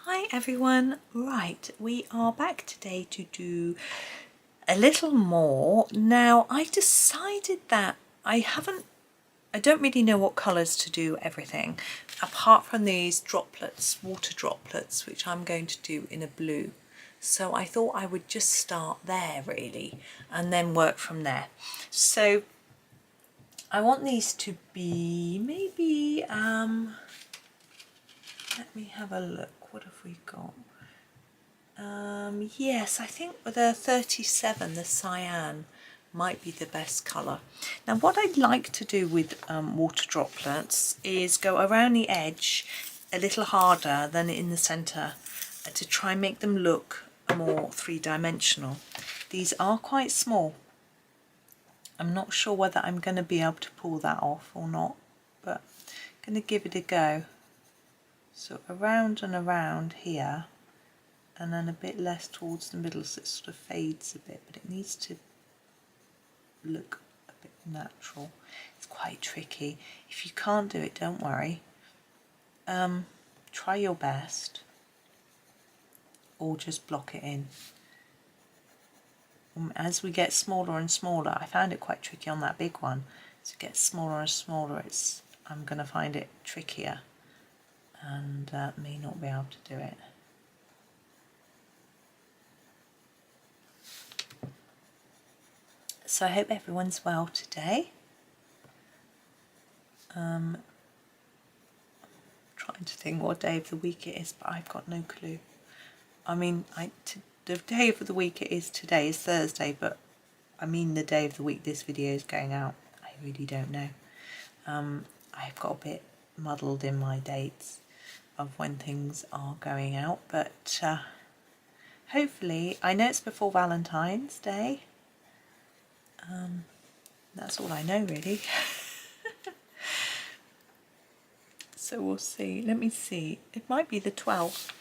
Hi everyone, right, we are back today to do a little more. Now I decided that I don't really know what colours to do everything apart from these droplets, water droplets, which I'm going to do in a blue. So I thought I would just start there really and then work from there. So I want these to be maybe, let me have a look, what have we got? Yes, I think the 37, the cyan, might be the best colour. Now what I'd like to do with water droplets is go around the edge a little harder than in the centre to try and make them look more three-dimensional. These are quite small. I'm not sure whether I'm going to be able to pull that off or not, but I'm going to give it a go. So around and around here, and then a bit less towards the middle so it sort of fades a bit, but it needs to look a bit natural. It's quite tricky. If you can't do it, don't worry. Try your best or just block it in. As we get smaller and smaller, I found it quite tricky on that big one. As it gets smaller and smaller, I'm going to find it trickier and may not be able to do it. So I hope everyone's well today. Trying to think what day of the week it is, but I've got no clue. I mean, the day of the week it is today is Thursday, but I mean the day of the week this video is going out. I really don't know. I've got a bit muddled in my dates of when things are going out, but hopefully, I know it's before Valentine's Day. That's all I know really. So we'll see. Let me see. It might be the 12th,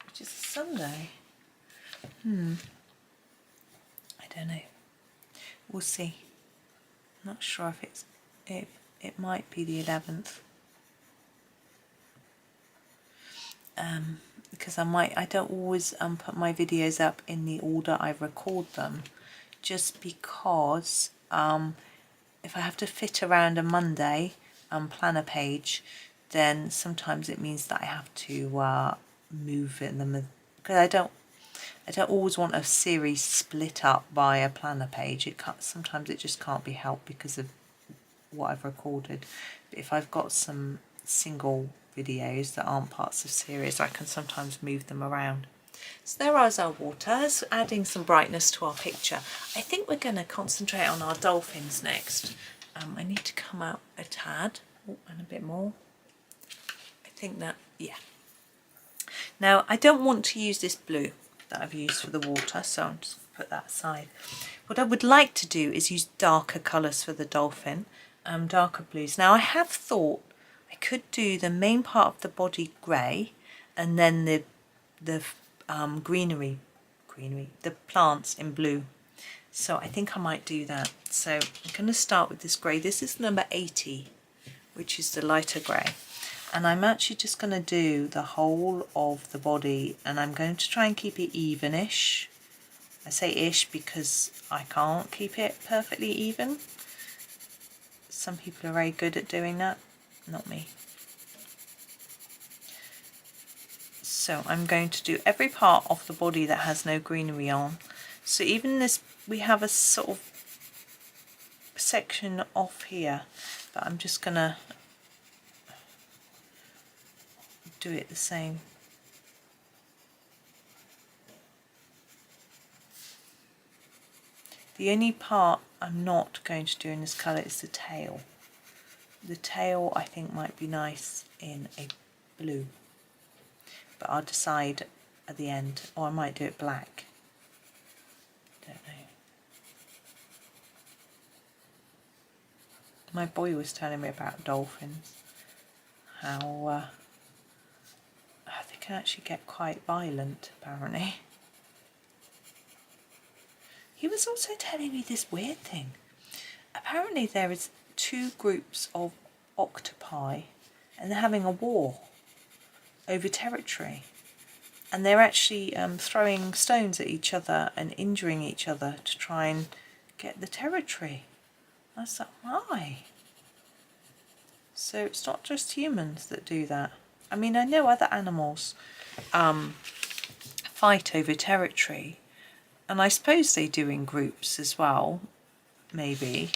which is a Sunday. I don't know. We'll see. Not sure if it might be the 11th. Because I don't always put my videos up in the order I record them, just because if I have to fit around a Monday planner page, then sometimes it means that I have to move in them, because I don't always want a series split up by a planner page. Sometimes it just can't be helped because of what I've recorded. But if I've got some single videos that aren't parts of series, I can sometimes move them around. So there is our waters, adding some brightness to our picture. I think we're going to concentrate on our dolphins next. I need to come out a tad, and a bit more. I think that, yeah. Now I don't want to use this blue that I've used for the water, so I'm just going to put that aside. What I would like to do is use darker colours for the dolphin, darker blues. Now I have thought I could do the main part of the body grey, and then the greenery, the plants in blue. So I think I might do that. So I'm going to start with this grey. This is number 80, which is the lighter grey. And I'm actually just going to do the whole of the body, and I'm going to try and keep it evenish. I say ish because I can't keep it perfectly even. Some people are very good at doing that, not me. So I'm going to do every part of the body that has no greenery on. So even this, we have a sort of section off here, but I'm just going to do it the same. The only part I'm not going to do in this colour is the tail. The tail I think might be nice in a blue, but I'll decide at the end, or I might do it black. Don't know. My boy was telling me about dolphins, how they can actually get quite violent apparently. He was also telling me this weird thing. Apparently there is 2 groups of octopi and they're having a war. over territory. And they're actually throwing stones at each other and injuring each other to try and get the territory. I was like, why? So it's not just humans that do that. I mean, I know other animals fight over territory, and I suppose they do in groups as well, maybe.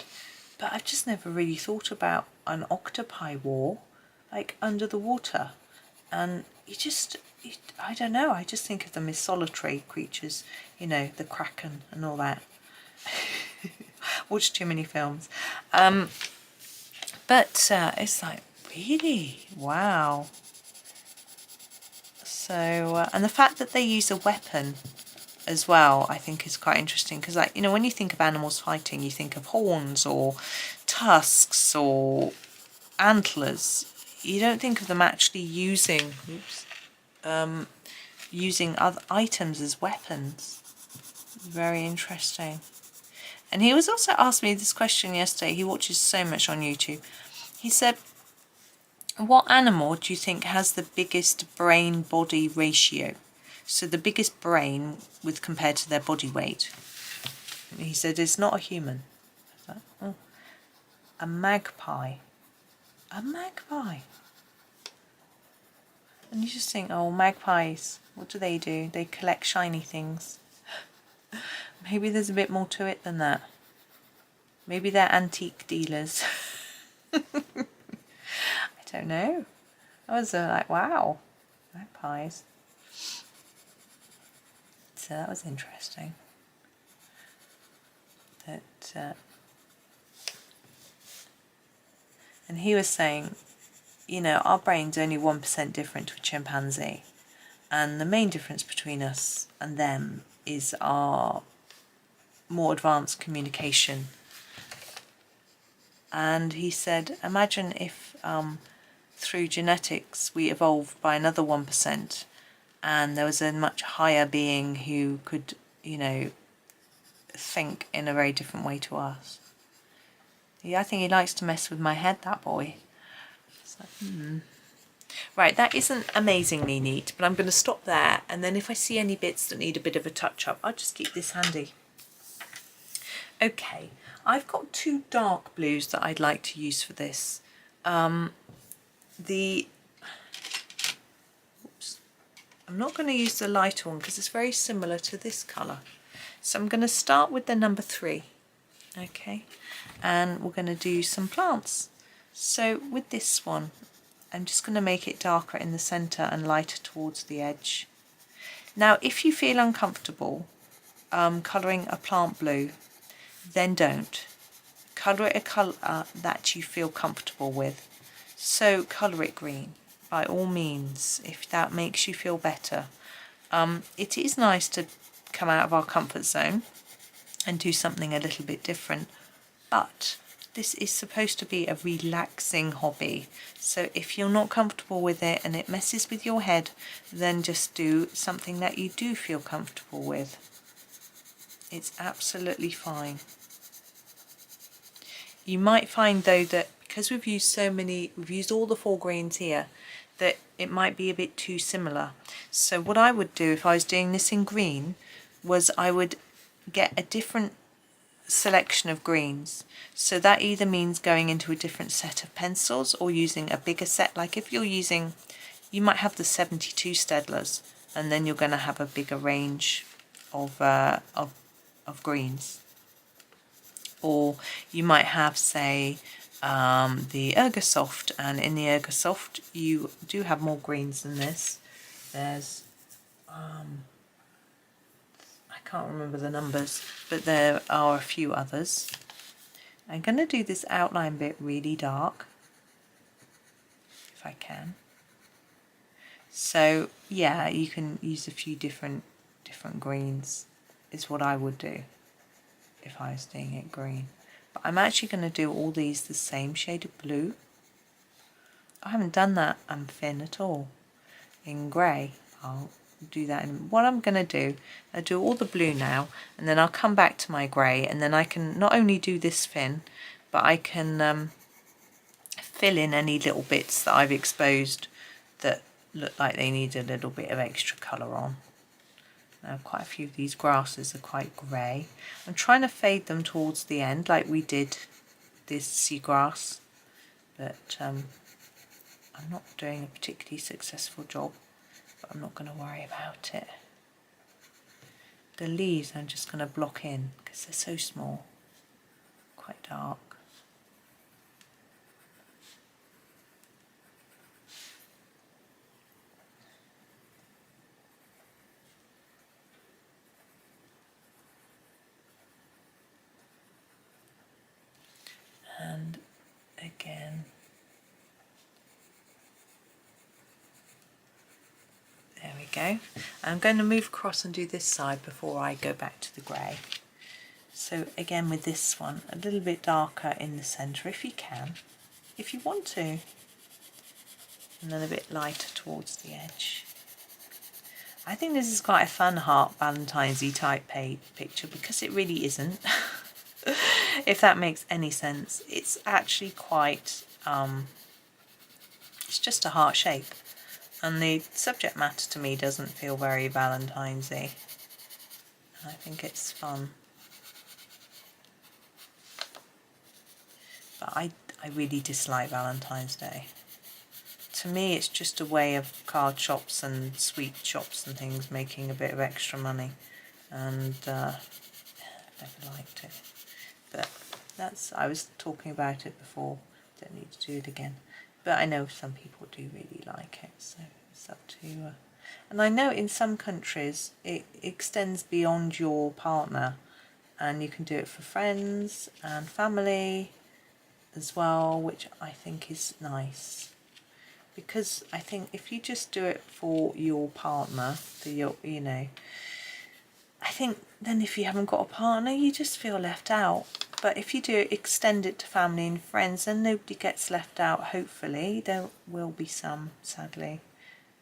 But I've just never really thought about an octopi war, like under the water. And I don't know, I just think of them as solitary creatures, you know, the Kraken and all that. Watched too many films. But it's like, really? Wow. So, and the fact that they use a weapon as well, I think is quite interesting. Because, like, you know, when you think of animals fighting, you think of horns or tusks or antlers. You don't think of them actually using, using other items as weapons. Very interesting. And he was also asked me this question yesterday. He watches so much on YouTube. He said, what animal do you think has the biggest brain-body ratio? So the biggest brain with compared to their body weight. And he said, it's not a human. I thought, oh, a magpie. A magpie. And you just think, oh, magpies, what do? They collect shiny things. Maybe there's a bit more to it than that. Maybe they're antique dealers. I don't know. I was like, wow, magpies. So that was interesting. That, and he was saying, you know, our brain's only 1% different to a chimpanzee. And the main difference between us and them is our more advanced communication. And he said, imagine if through genetics we evolved by another 1% and there was a much higher being who could, you know, think in a very different way to us. Yeah, I think he likes to mess with my head, that boy. So, Right, that isn't amazingly neat, but I'm going to stop there, and then if I see any bits that need a bit of a touch-up, I'll just keep this handy. Okay, I've got two dark blues that I'd like to use for this. I'm not going to use the lighter one because it's very similar to this colour. So I'm going to start with the number 3, okay, and we're going to do some plants. So with this one, I'm just going to make it darker in the centre and lighter towards the edge. Now, if you feel uncomfortable colouring a plant blue, then don't. Colour it a colour that you feel comfortable with. So colour it green, by all means, if that makes you feel better. It is nice to come out of our comfort zone and do something a little bit different, but this is supposed to be a relaxing hobby. So if you're not comfortable with it and it messes with your head, then just do something that you do feel comfortable with. It's absolutely fine. You might find though that because we've used all the 4 greens here, that it might be a bit too similar. So what I would do if I was doing this in green was I would get a different selection of greens. So that either means going into a different set of pencils or using a bigger set. Like if you're using, you might have the 72 Staedtlers, and then you're going to have a bigger range of greens. Or you might have, say, the Ergosoft, and in the Ergosoft you do have more greens than this. There's I can't remember the numbers, but there are a few others. I'm going to do this outline bit really dark, if I can. So yeah, you can use a few different greens, is what I would do if I was doing it green. But I'm actually going to do all these the same shade of blue. I haven't done that thin at all. In grey, I'll do that. And what I'm going to do, I'll do all the blue now, and then I'll come back to my grey, and then I can not only do this thin, but I can fill in any little bits that I've exposed that look like they need a little bit of extra colour on. Now quite a few of these grasses are quite grey. I'm trying to fade them towards the end like we did this seagrass, but I'm not doing a particularly successful job, but I'm not going to worry about it. The leaves I'm just going to block in because they're so small, quite dark. And again, there we go. I'm going to move across and do this side before I go back to the grey. So again with this one, a little bit darker in the centre if you can, if you want to, and then a bit lighter towards the edge. I think this is quite a fun heart Valentine's-y type picture because it really isn't. If that makes any sense. It's actually quite, it's just a heart shape, and the subject matter to me doesn't feel very Valentine's-y. I think it's fun. But I really dislike Valentine's Day. To me it's just a way of card shops and sweet shops and things making a bit of extra money, and never liked it. But that's, I was talking about it before, don't need to do it again. But I know some people do really like it, so it's up to you. And I know in some countries it extends beyond your partner, and you can do it for friends and family as well, which I think is nice. Because I think if you just do it for your partner, for your, you know, I think then if you haven't got a partner, you just feel left out. But if you do extend it to family and friends, then nobody gets left out, hopefully. There will be some, sadly,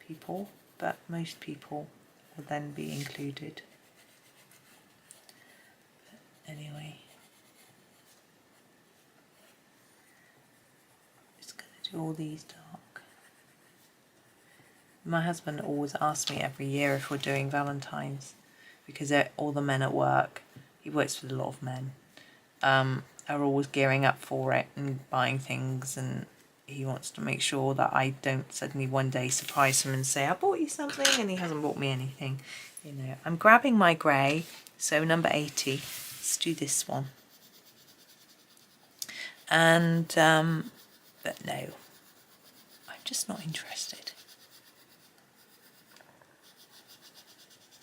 people, but most people will then be included. But anyway, just going to do all these dark. My husband always asks me every year if we're doing Valentine's, because all the men at work, he works with a lot of men, are always gearing up for it and buying things, and he wants to make sure that I don't suddenly one day surprise him and say I bought you something and he hasn't bought me anything. You know, I'm grabbing my grey, so number 80. Let's do this one. And but no, I'm just not interested.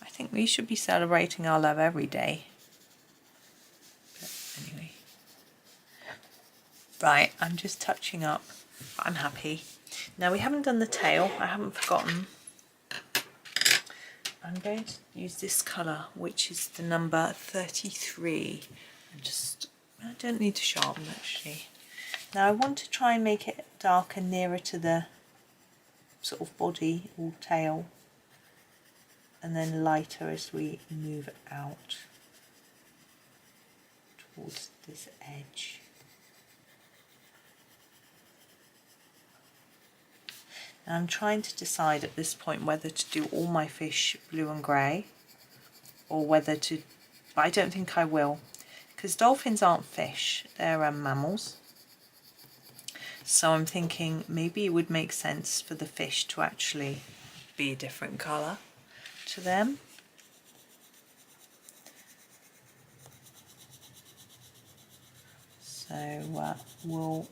I think we should be celebrating our love every day. But anyway. Right, I'm just touching up, but I'm happy. Now we haven't done the tail, I haven't forgotten. I'm going to use this colour, which is the number 33. I don't need to sharpen actually. Now I want to try and make it darker nearer to the sort of body or tail, and then lighter as we move out towards this edge. Now I'm trying to decide at this point whether to do all my fish blue and grey, or whether to, but I don't think I will, because dolphins aren't fish, they're mammals. So I'm thinking maybe it would make sense for the fish to actually be a different colour to them. So we'll...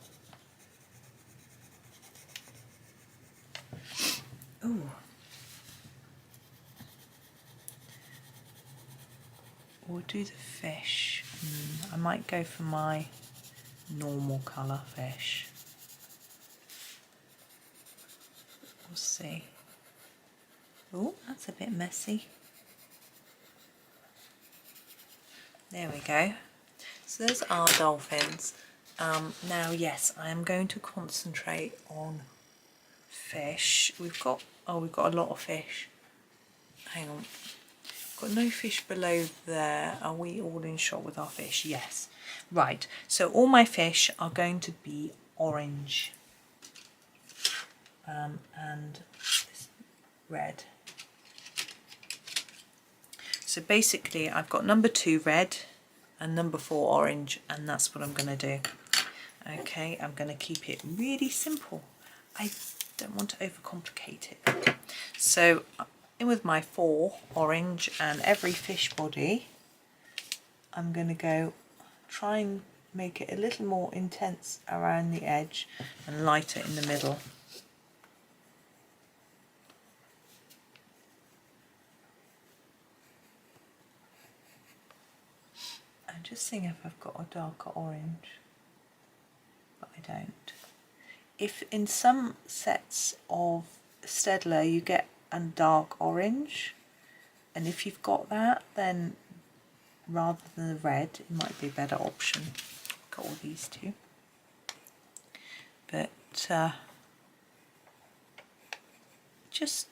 Ooh. We'll do the fish. I might go for my normal colour fish. We'll see. Oh, that's a bit messy. There we go. So those are dolphins. Now, yes, I am going to concentrate on fish. We've got a lot of fish. Hang on. Got no fish below there. Are we all in shot with our fish? Yes. Right. So all my fish are going to be orange. And this red. So basically I've got number 2 red and number 4 orange, and that's what I'm going to do. Okay, I'm going to keep it really simple. I don't want to overcomplicate it. So in with my 4 orange, and every fish body I'm going to go try and make it a little more intense around the edge and lighter in the middle. I'm just seeing if I've got a darker orange, but I don't. If in some sets of Staedtler you get a dark orange, and if you've got that, then rather than the red, it might be a better option. Got all these two. But just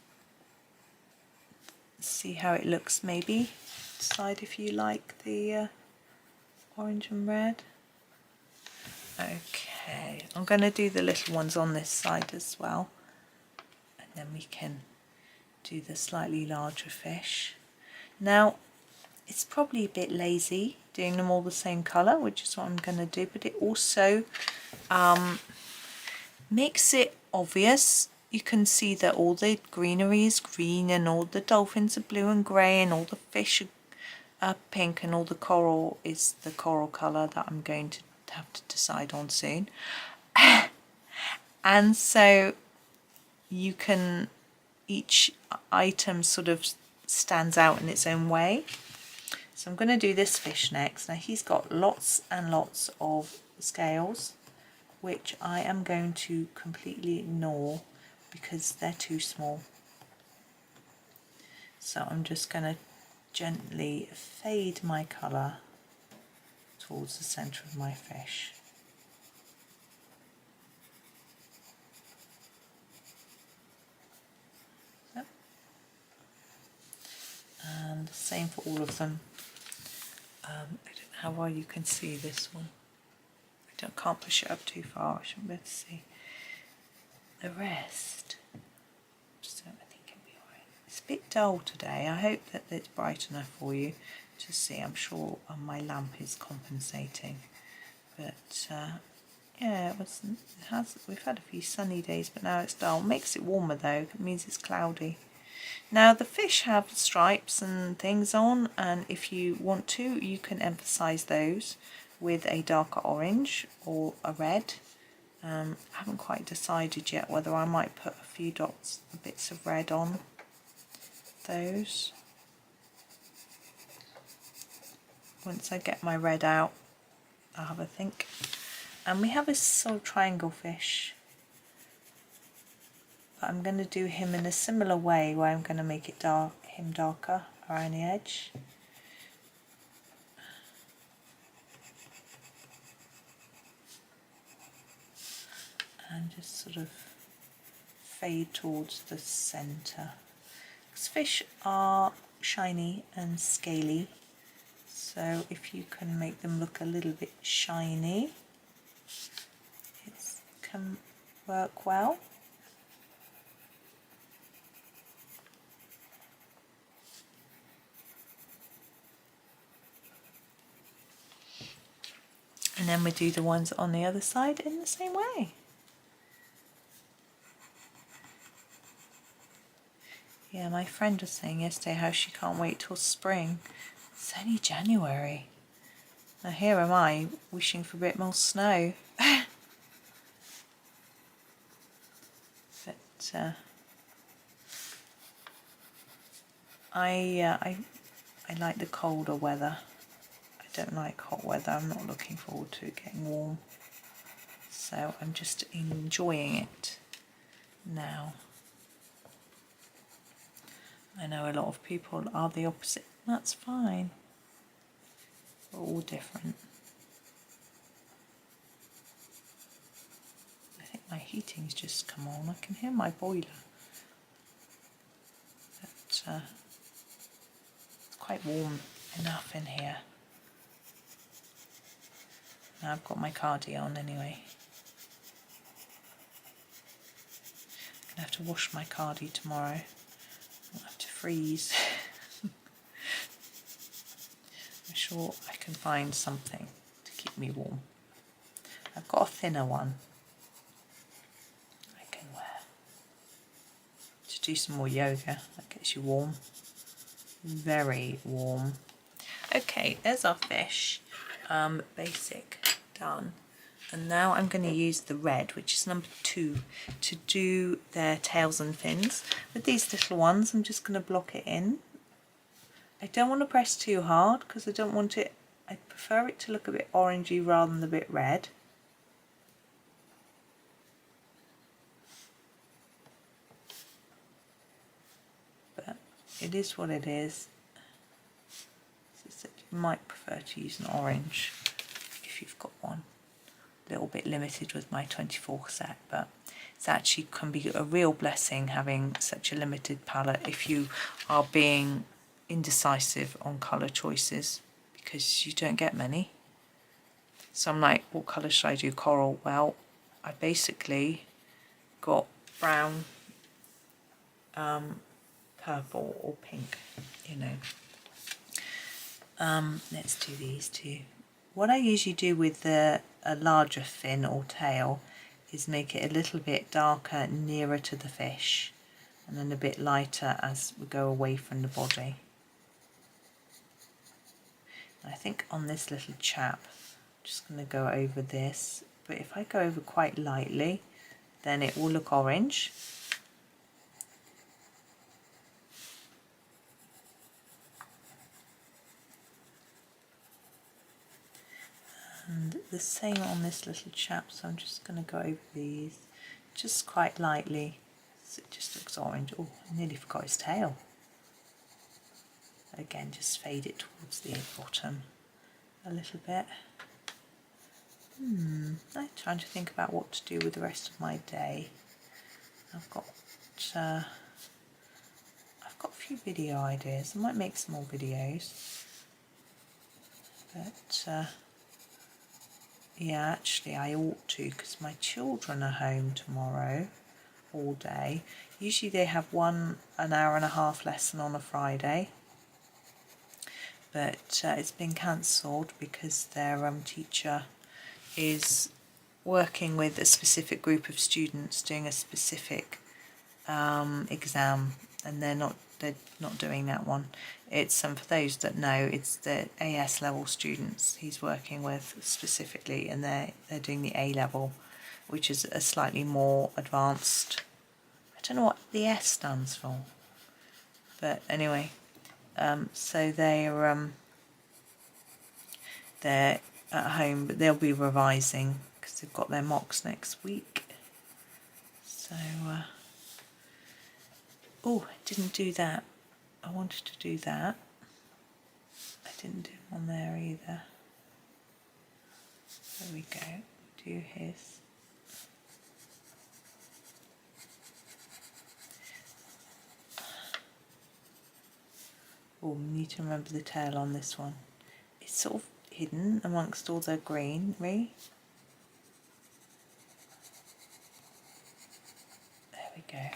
see how it looks maybe. Decide if you like the orange and red. Okay, I'm going to do the little ones on this side as well, and then we can do the slightly larger fish. Now it's probably a bit lazy doing them all the same colour, which is what I'm going to do, but it also makes it obvious. You can see that all the greenery is green, and all the dolphins are blue and grey, and all the fish are pink, and all the coral is the coral colour that I'm going to have to decide on soon. And so you can, each item sort of stands out in its own way. So I'm going to do this fish next. Now he's got lots and lots of scales, which I am going to completely ignore because they're too small. So I'm just going to gently fade my colour towards the centre of my fish. So. And the same for all of them. I don't know how well you can see this one. Can't push it up too far, I shouldn't be able to see. The rest, so I think it'll be alright. It's a bit dull today. I hope that it's bright enough for you to see. I'm sure my lamp is compensating. But yeah, we've had a few sunny days, but now it's dull. Makes it warmer though, it means it's cloudy. Now the fish have stripes and things on, and if you want to, you can emphasise those with a darker orange or a red. I haven't quite decided yet whether I might put a few dots, bits of red on those. Once I get my red out, I'll have a think. And we have a sort of triangle fish, but I'm going to do him in a similar way, where I'm going to make it him darker around the edge. And just sort of fade towards the centre. Because fish are shiny and scaly, so if you can make them look a little bit shiny, it can work well. And then we do the ones on the other side in the same way. Yeah, my friend was saying yesterday how she can't wait till spring. It's only January. Now here am I wishing for a bit more snow. But I like the colder weather. I don't like hot weather. I'm not looking forward to it getting warm. So I'm just enjoying it now. I know a lot of people are the opposite. That's fine. We're all different. I think my heating's just come on. I can hear my boiler. But it's quite warm enough in here. Now I've got my cardi on anyway. I'm going to have to wash my cardi tomorrow. freeze. I'm sure I can find something to keep me warm. I've got a thinner one I can wear to do some more yoga. That gets you warm, very warm. Okay, there's our fish, basic, done. And now I'm going to use the red, which is number 2, to do their tails and fins. With these little ones, I'm just going to block it in. I don't want to press too hard because I don't want it, I prefer it to look a bit orangey rather than a bit red. But it is what it is. You might prefer to use an orange if you've got one. A little bit limited with my 24 set, but it's actually can be a real blessing having such a limited palette if you are being indecisive on colour choices, because you don't get many. So I'm like, what colour should I do? Coral. Well, I basically got brown, purple or pink, you know. Let's do these two. What I usually do with a larger fin or tail is make it a little bit darker nearer to the fish and then a bit lighter as we go away from the body. I think on this little chap, I'm just going to go over this, but if I go over quite lightly, then it will look orange. And the same on this little chap, so I'm just going to go over these just quite lightly, so it just looks orange. Oh, I nearly forgot his tail. Again, just fade it towards the bottom a little bit. I'm trying to think about what to do with the rest of my day. I've got a few video ideas. I might make some more videos, but yeah, actually I ought to, because my children are home tomorrow all day. Usually they have an hour and a half lesson on a Friday, but it's been cancelled because their teacher is working with a specific group of students doing a specific exam, and they're not doing that one. It's for those that know, it's the AS level students he's working with specifically, and they're doing the A level, which is a slightly more advanced. I don't know what the S stands for, but anyway, so they're at home, but they'll be revising because they've got their mocks next week. So oh, I didn't do that. I wanted to do that. I didn't do him on there either. There we go. Do his. Oh, we need to remember the tail on this one. It's sort of hidden amongst all the greenery. There we go.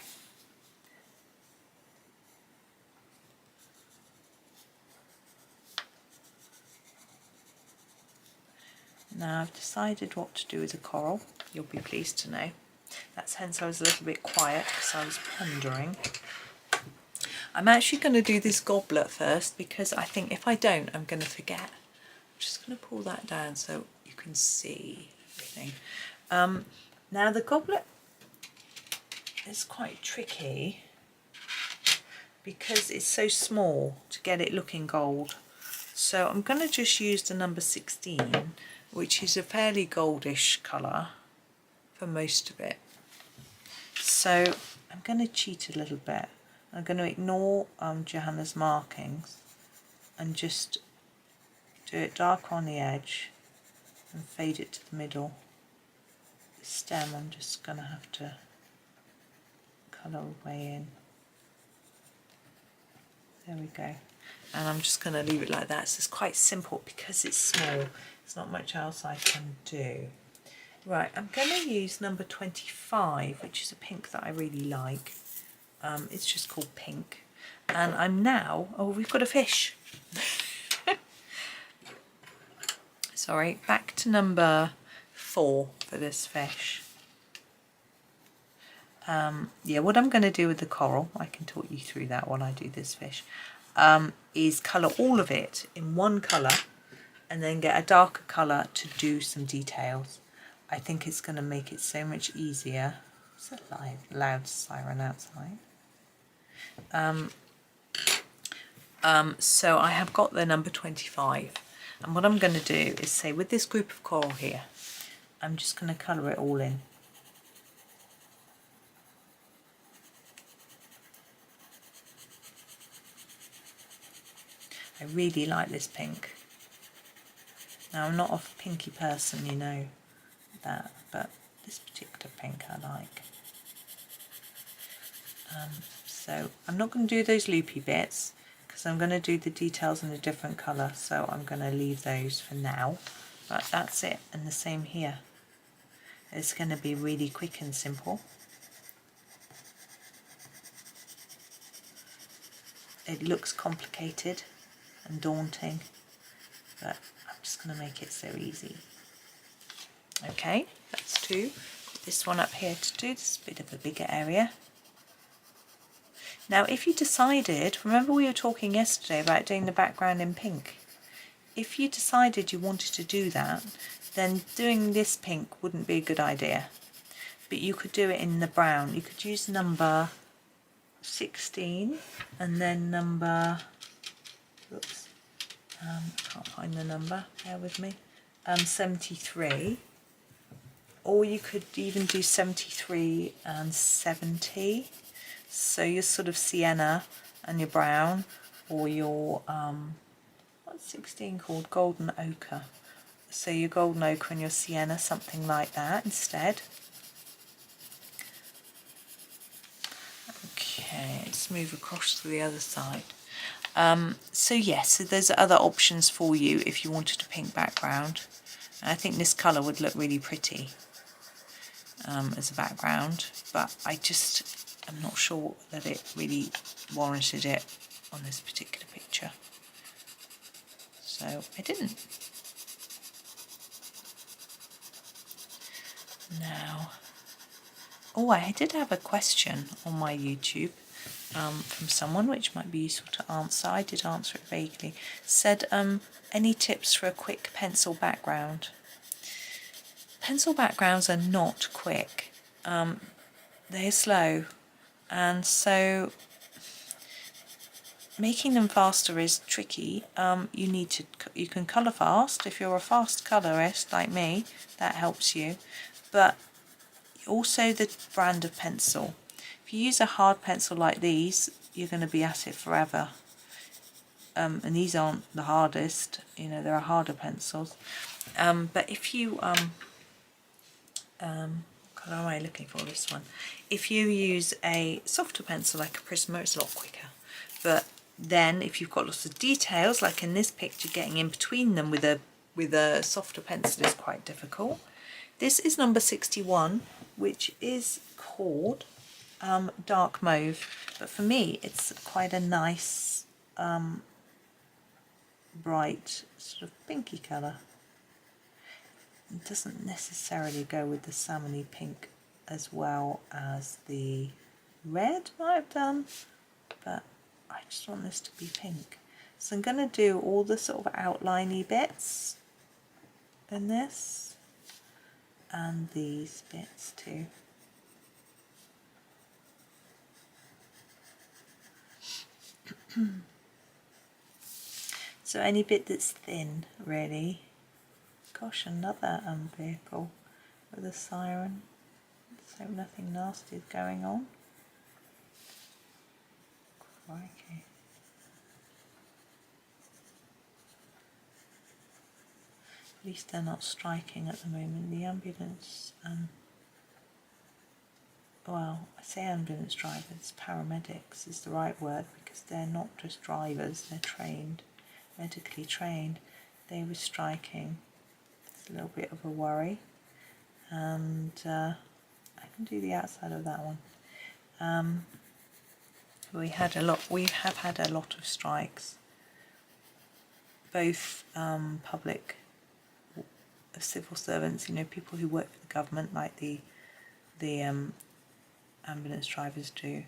Now I've decided what to do with the coral. You'll be pleased to know. That's hence I was a little bit quiet because I was pondering. I'm actually going to do this goblet first because I think if I don't, I'm going to forget. I'm just going to pull that down so you can see everything. Now the goblet is quite tricky because it's so small to get it looking gold. So I'm going to just use the number 16, which is a fairly goldish colour for most of it. So I'm going to cheat a little bit. I'm going to ignore Johanna's markings and just do it darker on the edge and fade it to the middle. The stem I'm just going to have to colour away in. There we go. And I'm just going to leave it like that. So it's quite simple because it's small. There's not much else I can do. Right, I'm going to use number 25, which is a pink that I really like. It's just called Pink. And I'm now, oh, we've got a fish. Sorry, back to number 4 for this fish. Yeah, what I'm going to do with the coral, I can talk you through that while I do this fish, is colour all of it in one colour and then get a darker colour to do some details. I think it's going to make it so much easier. It's a loud siren outside. So I have got the number 25, and what I'm going to do is say with this group of coral here, I'm just going to colour it all in. I really like this pink. Now I'm not a pinky person, you know that, but this particular pink I like. So I'm not going to do those loopy bits because I'm going to do the details in a different colour, so I'm going to leave those for now. But that's it, and the same here. It's going to be really quick and simple. It looks complicated and daunting, but I'm just going to make it so easy. Okay, that's 2. Put this one up here to do this bit of a bigger area. Now if you decided, remember we were talking yesterday about doing the background in pink. If you decided you wanted to do that, then doing this pink wouldn't be a good idea. But you could do it in the brown. You could use number 16 and then number, oops, I can't find the number, bear with me, 73. Or you could even do 73 and 70. So your sort of sienna and your brown, or your, what's 16 called? Golden ochre. So your golden ochre and your sienna, something like that instead. Okay, let's move across to the other side. So yes, so there's other options for you if you wanted a pink background. And I think this colour would look really pretty as a background, but I'm not sure that it really warranted it on this particular picture. So I didn't. Now, oh, I did have a question on my YouTube from someone which might be useful to answer. I did answer it vaguely. Said, any tips for a quick pencil background? Pencil backgrounds are not quick. They're slow, and so making them faster is tricky. You can colour fast. If you're a fast colourist like me, that helps you. But also the brand of pencil. If you use a hard pencil like these, you're going to be at it forever. And these aren't the hardest, you know, there are harder pencils. But if you, what colour am I looking for, this one? If you use a softer pencil like a Prisma, it's a lot quicker. But then if you've got lots of details, like in this picture, getting in between them with a softer pencil is quite difficult. This is number 61, which is called dark mauve, but for me it's quite a nice bright sort of pinky colour. It doesn't necessarily go with the salmony pink as well as the red might have done, but I just want this to be pink. So I'm going to do all the sort of outliney bits in this, and these bits too. So any bit that's thin, really. Gosh, another vehicle with a siren. So nothing nasty is going on. Crikey. At least they're not striking at the moment. The ambulance, well, I say ambulance drivers, paramedics is the right word, because they're not just drivers, they're trained, medically trained. They were striking. It's a little bit of a worry. And I can do the outside of that one. We have had a lot of strikes, both public civil servants, you know, people who work for the government, like the ambulance drivers do,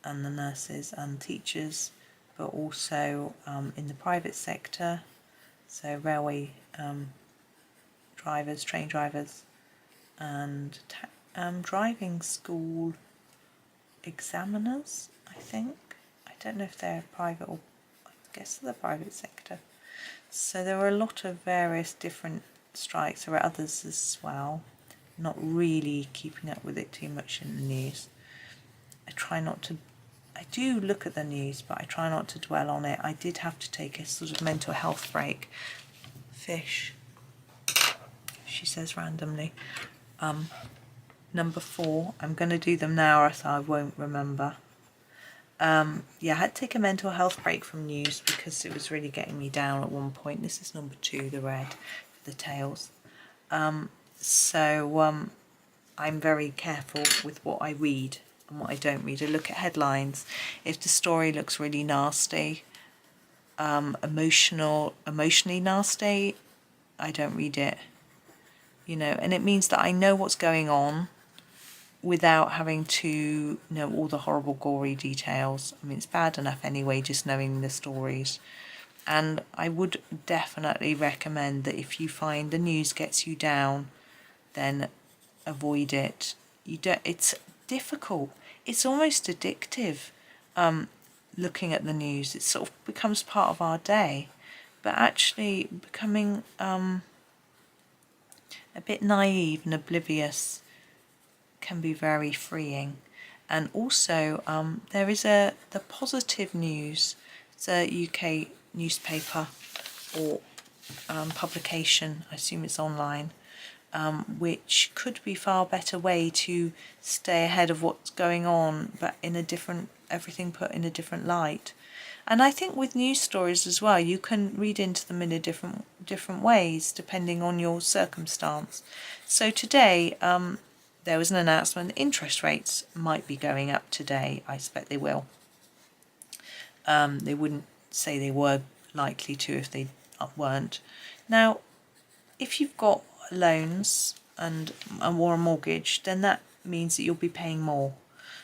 and the nurses and teachers, but also in the private sector, so railway drivers, train drivers, and driving school examiners, I think. I don't know if they're private or, I guess they're the private sector. So there were a lot of various different strikes. There were others as well. Not really keeping up with it too much in the news. I do look at the news, but I try not to dwell on it. I did have to take a sort of mental health break. Fish, she says randomly. Number 4, I'm going to do them now or else I won't remember. Yeah, I had to take a mental health break from news because it was really getting me down at one point. This is number 2, the red, the tails. So I'm very careful with what I read and what I don't read. I look at headlines. If the story looks really nasty, emotionally nasty, I don't read it. You know, and it means that I know what's going on without having to know all the horrible gory details. I mean, it's bad enough anyway just knowing the stories. And I would definitely recommend that if you find the news gets you down, then avoid it. It's difficult. It's almost addictive, looking at the news. It sort of becomes part of our day. But actually becoming a bit naive and oblivious can be very freeing. And also there is the positive news. It's a UK newspaper or publication, I assume it's online, which could be far better way to stay ahead of what's going on, but in a different, everything put in a different light. And I think with news stories as well, you can read into them in a different ways depending on your circumstance. So today there was an announcement that interest rates might be going up today. I expect they will. They wouldn't say they were likely to if they weren't. Now, if you've got loans or a mortgage, then that means that you'll be paying more.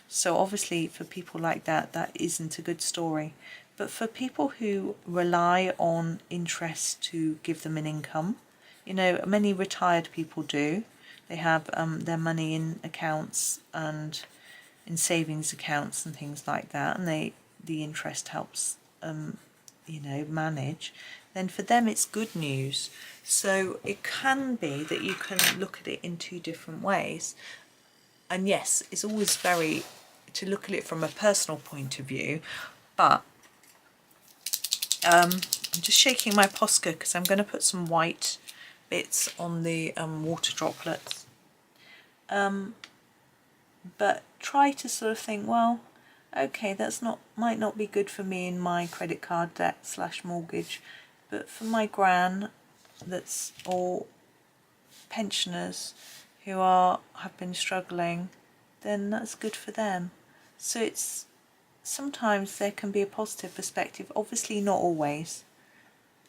So obviously for people like that, that isn't a good story. But for people who rely on interest to give them an income, you know, many retired people do. They have their money in accounts and in savings accounts and things like that, and the interest helps you know, manage. Then for them it's good news. So it can be that you can look at it in 2 different ways. And yes, it's always very to look at it from a personal point of view, but I'm just shaking my Posca because I'm going to put some white bits on the water droplets. But try to sort of think, well, okay, might not be good for me in my credit card debt / mortgage, but for my gran, or pensioners who have been struggling, then that's good for them. So it's sometimes there can be a positive perspective. Obviously not always.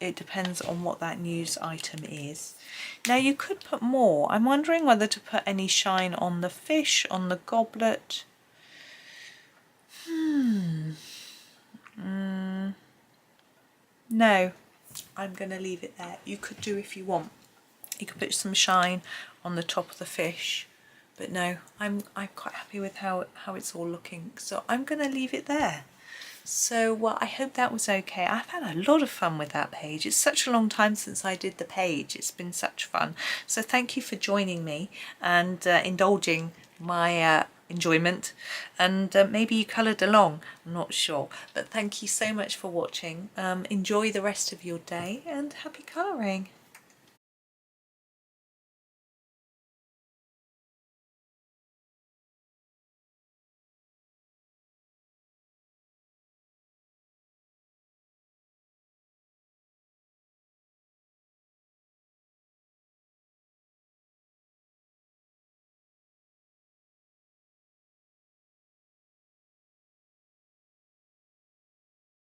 It depends on what that news item is. Now you could put more. I'm wondering whether to put any shine on the fish, on the goblet. No, I'm going to leave it there. You could do if you want. You could put some shine on the top of the fish. But no, I'm quite happy with how it's all looking. So I'm going to leave it there. So well, I hope that was okay. I've had a lot of fun with that page. It's such a long time since I did the page. It's been such fun. So thank you for joining me and indulging my enjoyment. And maybe you coloured along. I'm not sure. But thank you so much for watching. Enjoy the rest of your day and happy colouring.